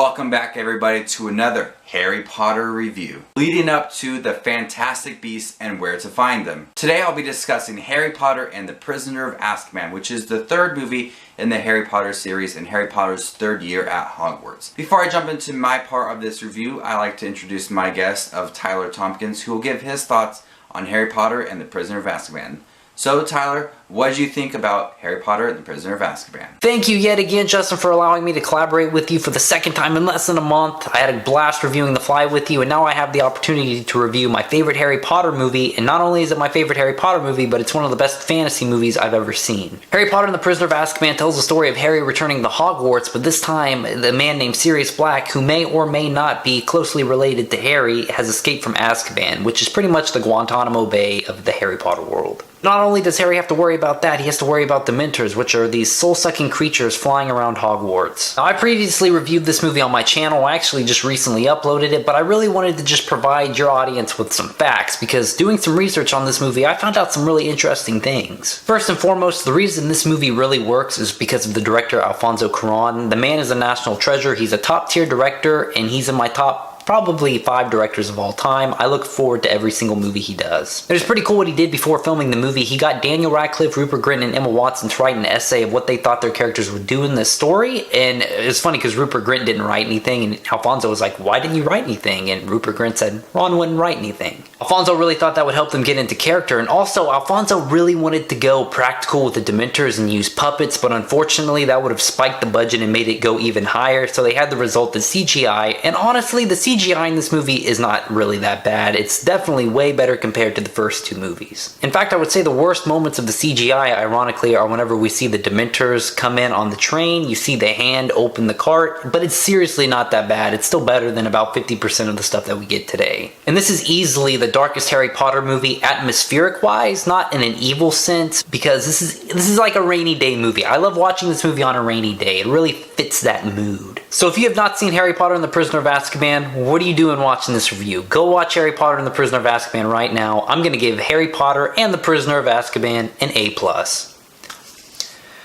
Welcome back everybody to another Harry Potter review, leading up to the Fantastic Beasts and Where to Find Them. Today I'll be discussing Harry Potter and the Prisoner of Azkaban, which is the third movie in the Harry Potter series and Harry Potter's third year at Hogwarts. Before I jump into my part of this review, I like to introduce my guest of Tyler Tompkins, who will give his thoughts on Harry Potter and the Prisoner of Azkaban. So Tyler, what did you think about Harry Potter and the Prisoner of Azkaban? Thank you yet again, Justin, for allowing me to collaborate with you for the second time in less than a month. I had a blast reviewing The Fly with you, and now I have the opportunity to review my favorite Harry Potter movie, and not only is it my favorite Harry Potter movie, but it's one of the best fantasy movies I've ever seen. Harry Potter and the Prisoner of Azkaban tells the story of Harry returning to Hogwarts, but this time, the man named Sirius Black, who may or may not be closely related to Harry, has escaped from Azkaban, which is pretty much the Guantanamo Bay of the Harry Potter world. Not only does Harry have to worry about that, he has to worry about Dementors, which are these soul-sucking creatures flying around Hogwarts. Now, I previously reviewed this movie on my channel. I actually just recently uploaded it, but I really wanted to just provide your audience with some facts, because doing some research on this movie, I found out some really interesting things. First and foremost, the reason this movie really works is because of the director, Alfonso Cuarón. The man is a national treasure. He's a top-tier director, and he's in my top probably 5 directors of all time. I look forward to every single movie he does. It was pretty cool what he did before filming the movie. He got Daniel Radcliffe, Rupert Grint, and Emma Watson to write an essay of what they thought their characters would do in this story, and it's funny because Rupert Grint didn't write anything, and Alfonso was like, why didn't you write anything? And Rupert Grint said, Ron wouldn't write anything. Alfonso really thought that would help them get into character, and also Alfonso really wanted to go practical with the Dementors and use puppets, but unfortunately that would have spiked the budget and made it go even higher, so they had the result as CGI, and honestly the CGI in this movie is not really that bad. It's definitely way better compared to the first 2 movies. In fact, I would say the worst moments of the CGI, ironically, are whenever we see the Dementors come in on the train, you see the hand open the cart, but it's seriously not that bad. It's still better than about 50% of the stuff that we get today. And this is easily the darkest Harry Potter movie atmospheric-wise, not in an evil sense, because this is like a rainy day movie. I love watching this movie on a rainy day. It really fits that mood. So if you have not seen Harry Potter and the Prisoner of Azkaban, what are you doing watching this review? Go watch Harry Potter and the Prisoner of Azkaban right now. I'm going to give Harry Potter and the Prisoner of Azkaban an A+.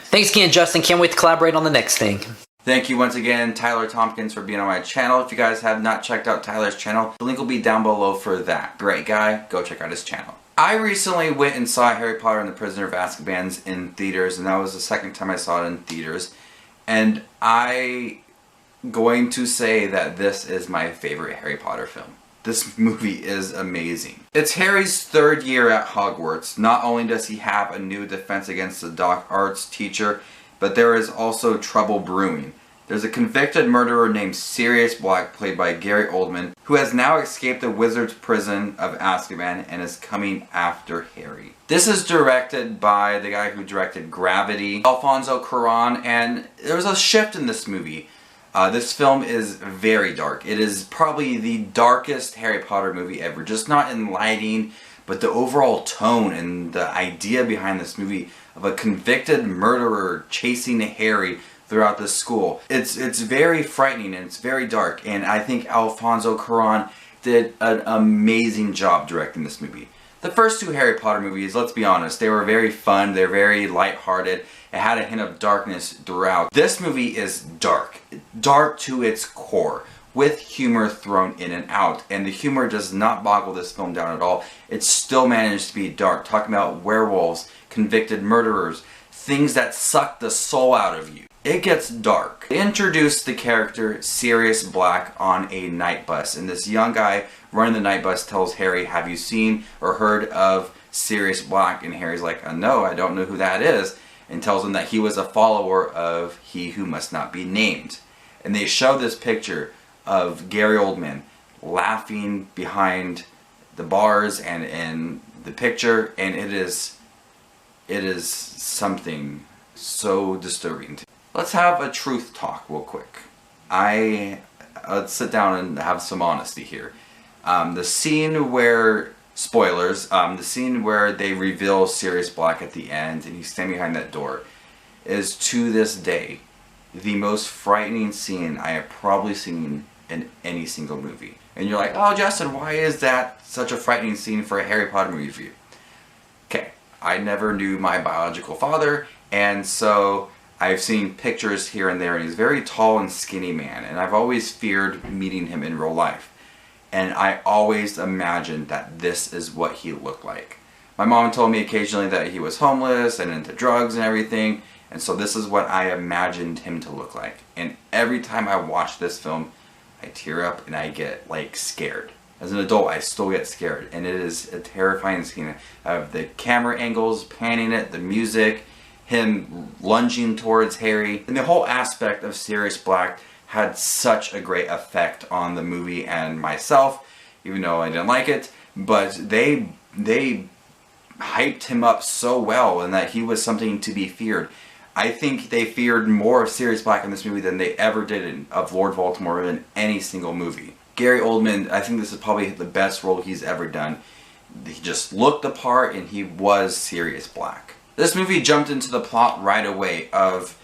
Thanks again, Justin. Can't wait to collaborate on the next thing. Thank you once again, Tyler Tompkins, for being on my channel. If you guys have not checked out Tyler's channel, the link will be down below for that. Great guy. Go check out his channel. I recently went and saw Harry Potter and the Prisoner of Azkaban in theaters, and that was the second time I saw it in theaters. And I'm going to say that this is my favorite Harry Potter film. This movie is amazing. It's Harry's third year at Hogwarts. Not only does he have a new defense against the dark arts teacher, but there is also trouble brewing. There's a convicted murderer named Sirius Black, played by Gary Oldman, who has now escaped the wizard's prison of Azkaban and is coming after Harry. This is directed by the guy who directed Gravity, Alfonso Cuarón, and there's a shift in this movie. This film is very dark. It is probably the darkest Harry Potter movie ever. Just not in lighting, but the overall tone and the idea behind this movie of a convicted murderer chasing Harry throughout the school. It's very frightening and it's very dark, and I think Alfonso Cuarón did an amazing job directing this movie. The first 2 Harry Potter movies, let's be honest, they were very fun, they're very lighthearted. It had a hint of darkness throughout. This movie is dark. Dark to its core, with humor thrown in and out. And the humor does not boggle this film down at all. It still managed to be dark, talking about werewolves, convicted murderers, things that suck the soul out of you. It gets dark. They introduced the character Sirius Black on a night bus, and this young guy running the night bus tells Harry, have you seen or heard of Sirius Black? And Harry's like, no, I don't know who that is, and tells him that he was a follower of He Who Must Not Be Named. And they show this picture of Gary Oldman laughing behind the bars and in the picture, and it is something so disturbing. Let's have a truth talk real quick. Let's sit down and have some honesty here. The scene where, spoilers, the scene where they reveal Sirius Black at the end and he's standing behind that door is, to this day, the most frightening scene I have probably seen in any single movie. And you're like, oh Justin, why is that such a frightening scene for a Harry Potter movie review? Okay, I never knew my biological father, and so I've seen pictures here and there, and he's a very tall and skinny man, and I've always feared meeting him in real life. And I always imagined that this is what he looked like. My mom told me occasionally that he was homeless and into drugs and everything, and so this is what I imagined him to look like. And every time I watch this film, I tear up and I get like scared. As an adult, I still get scared, and it is a terrifying scene of the camera angles, panning it, the music, him lunging towards Harry, and the whole aspect of Sirius Black had such a great effect on the movie and myself, even though I didn't like it. But they hyped him up so well, and that he was something to be feared. I think they feared more of Sirius Black in this movie than they ever did of Lord Voldemort in any single movie. Gary Oldman, I think this is probably the best role he's ever done. He just looked the part, and he was Sirius Black. This movie jumped into the plot right away of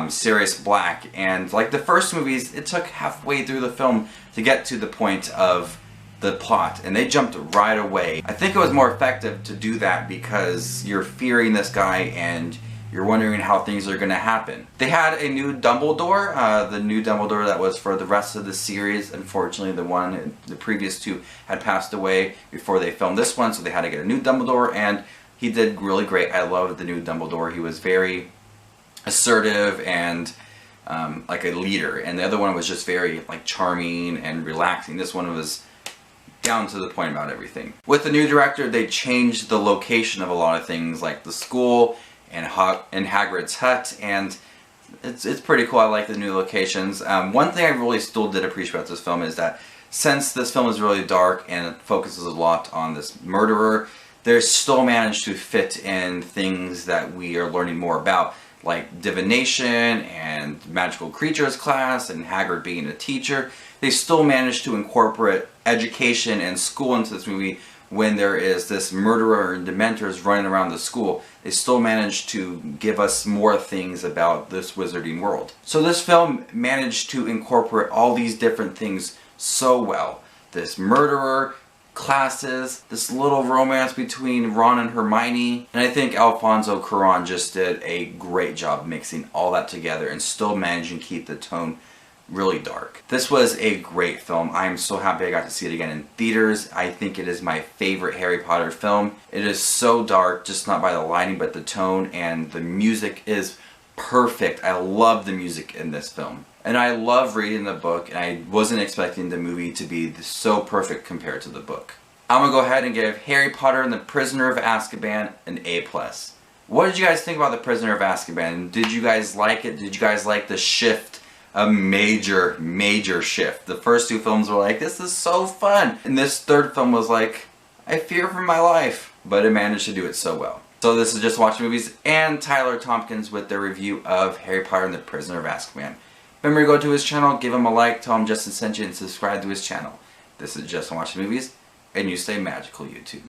Sirius Black, and like the first movies, it took halfway through the film to get to the point of the plot, and they jumped right away. I think it was more effective to do that because you're fearing this guy and you're wondering how things are going to happen. They had a new Dumbledore, the new Dumbledore that was for the rest of the series. Unfortunately, the previous two had passed away before they filmed this one, so they had to get a new Dumbledore, and he did really great. I loved the new Dumbledore. He was very assertive and like a leader, and the other one was just very like charming and relaxing. This one was down to the point about everything. With the new director, they changed the location of a lot of things, like the school and Hagrid's hut, and it's pretty cool. I like the new locations. One thing I really still did appreciate about this film is that since this film is really dark and it focuses a lot on this murderer, they still managed to fit in things that we are learning more about, like divination and magical creatures class and Hagrid being a teacher. They still managed to incorporate education and school into this movie. When there is this murderer and dementors running around the school, they still managed to give us more things about this wizarding world. So this film managed to incorporate all these different things so well. This murderer, classes, this little romance between Ron and Hermione, and I think Alfonso Cuarón just did a great job mixing all that together and still managing to keep the tone really dark. This was a great film. I am so happy I got to see it again in theaters. I think it is my favorite Harry Potter film. It is so dark, just not by the lighting, but the tone, and the music is perfect. I love the music in this film. And I love reading the book, and I wasn't expecting the movie to be so perfect compared to the book. I'm going to go ahead and give Harry Potter and the Prisoner of Azkaban an A+. What did you guys think about the Prisoner of Azkaban? Did you guys like it? Did you guys like the shift? A major, major shift. The first two films were like, this is so fun. And this third film was like, I fear for my life. But it managed to do it so well. So this is Just Watch Movies and Tyler Tompkins with their review of Harry Potter and the Prisoner of Azkaban. Remember to go to his channel, give him a like, tell him Justin sent you, and subscribe to his channel. This is Just Watch Movies, and you stay magical, YouTube.